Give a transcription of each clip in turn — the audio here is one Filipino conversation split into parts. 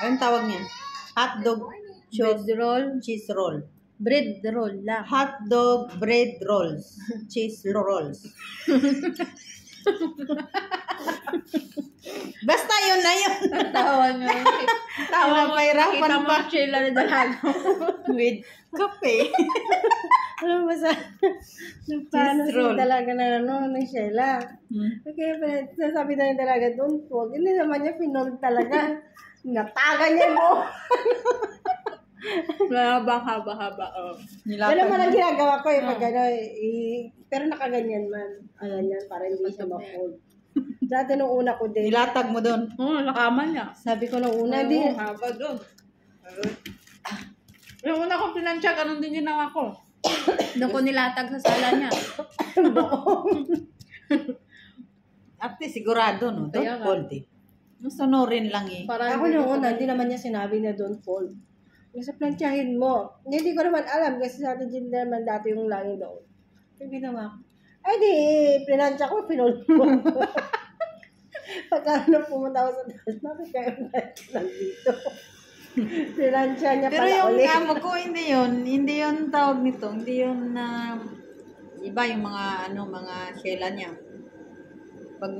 Anong tawag niyan? Hotdog Bread roll. cheese roll. Bread roll lang. Hotdog bread rolls. Cheese rolls. Basta yun na yun. Tawa nyo. Tawa mo. Pinapahirapan Kita mo pa. ang chila na dalaga. With kape. Ano ba sa... Paano Cheese siya roll. talaga na ano, ng Sheila? Okay, pero sasabi na yung talaga doon, huwag. Hindi naman niya pinold talaga. Nataga niya mo. Haba-haba. Oh. Yan naman ang ginagawa ko eh, pag ano, pero nakaganyan man. Ayan yan, para hindi siya ma-fold. Dati nung una ko din. Nilatag mo doon. Nakaman niya. Sabi ko nung una din. Haba doon. Yung una kong pinansya, ganun din ginawa ko. Doon ko nilatag sa sala niya. Ate, sigurado, no? Kaya Don't nga. fold eh. Sunurin lang eh. Ako nung una, hindi naman niya sinabi na don't fold. Kasi plantyahin mo. Hindi ko naman alam kasi sa atin din naman dati yung langit doon. Yung ginawa ko. Ay di, plantya ko, pinold mo. Pagka ano pumunta ako sa taas, bakit kayo lang dito? Plantya niya Pero pala yung ulit. amo ko, hindi yun tawag nito. Hindi yun na, iba yung mga, mga shela niya. Pag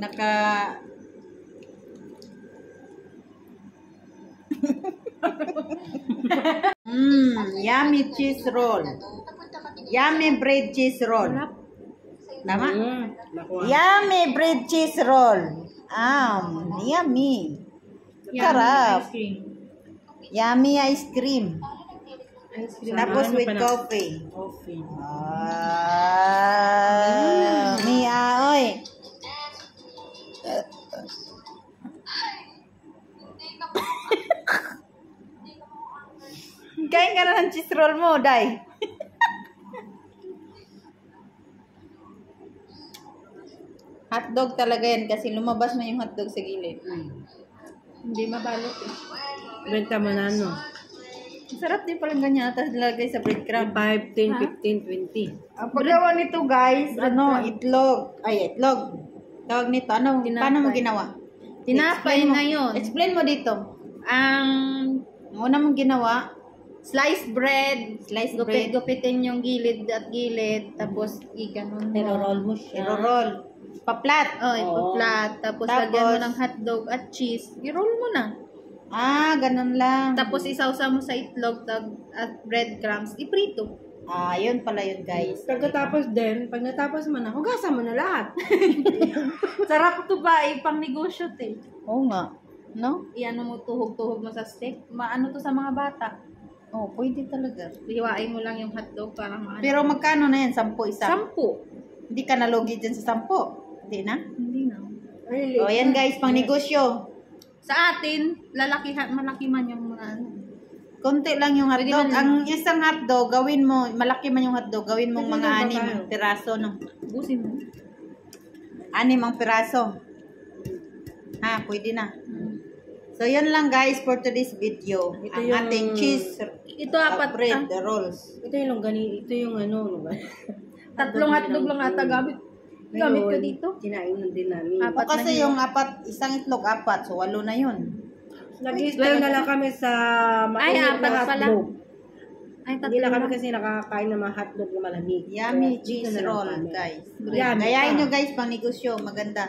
yummy cheese roll. Yummy bread cheese roll. Tama? Yummy bread cheese roll. Yummy. Sarap. Yummy ice cream. Tapos with coffee. Oy. Kain ka na ng cheese roll mo, Day. Hotdog talaga yan kasi lumabas na yung hotdog sa gilid. Hindi mabalot eh. Benta mo na ano? Sarap din palang ganyan. Tapos nilagay sa breadcrumb. 5, 10, 15, 20. Ang paggawa nito, guys, itlog. Ay, itlog. Tawag nito, paano mo ginawa? Tinapay na yun. Explain mo dito. Ang Una mong ginawa, sliced bread. Sliced bread. Gupit-gupitin yung gilid at gilid. Tapos iganon mo. Niro-roll mo siya. i-roll. Pa-flat. Ipaplat. Tapos Tapos, lagyan mo ng hotdog at cheese. I-roll mo na. Ganun lang. Tapos isawsaw mo sa itlog at breadcrumbs. Iprito. Yun pala yun, guys. Pagkatapos din, pag natapos mo na, hugasan mo na lahat. Sarap to ba? Pang negosyo te. Oo nga. No? Iano mo tuhog-tuhog mo sa steak. Maano to sa mga bata. Pwede talaga. Hiwain mo lang yung hotdog para maano. Pero magkano na yan? 10 isa? 10. Hindi ka nalugi dyan sa 10. Hindi na? Hindi na. Yan guys, pang negosyo. Sa atin, malaki man yung mga ano. Konti lang yung Pwede hotdog. man Ang isang hotdog, gawin mo, malaki man yung hotdog, gawin mong mga 6 piraso. No? Busin mo. 6 ang piraso. Pwede na. So, yan lang guys for today's video. Ito Ang yung- ating cheese Ito apat bread, the rolls. Ito yung ito yung ano ba? Tatlong hotdog lang ata gamit ko dito. Kinain din namin. Apat Kasi na yung isang itlog, 4. So, 8 na yun. Nag-stay na lang kami sa Ay, mainit apat na pala. hotdog. Ay, Hindi lang kami tatlo. kasi nakakain ng mga hotdog na malamig. Yummy Kaya, cheese dito na lang roll, kami. guys. Yummy Gayahin pa. nyo guys, pang negosyo. Maganda.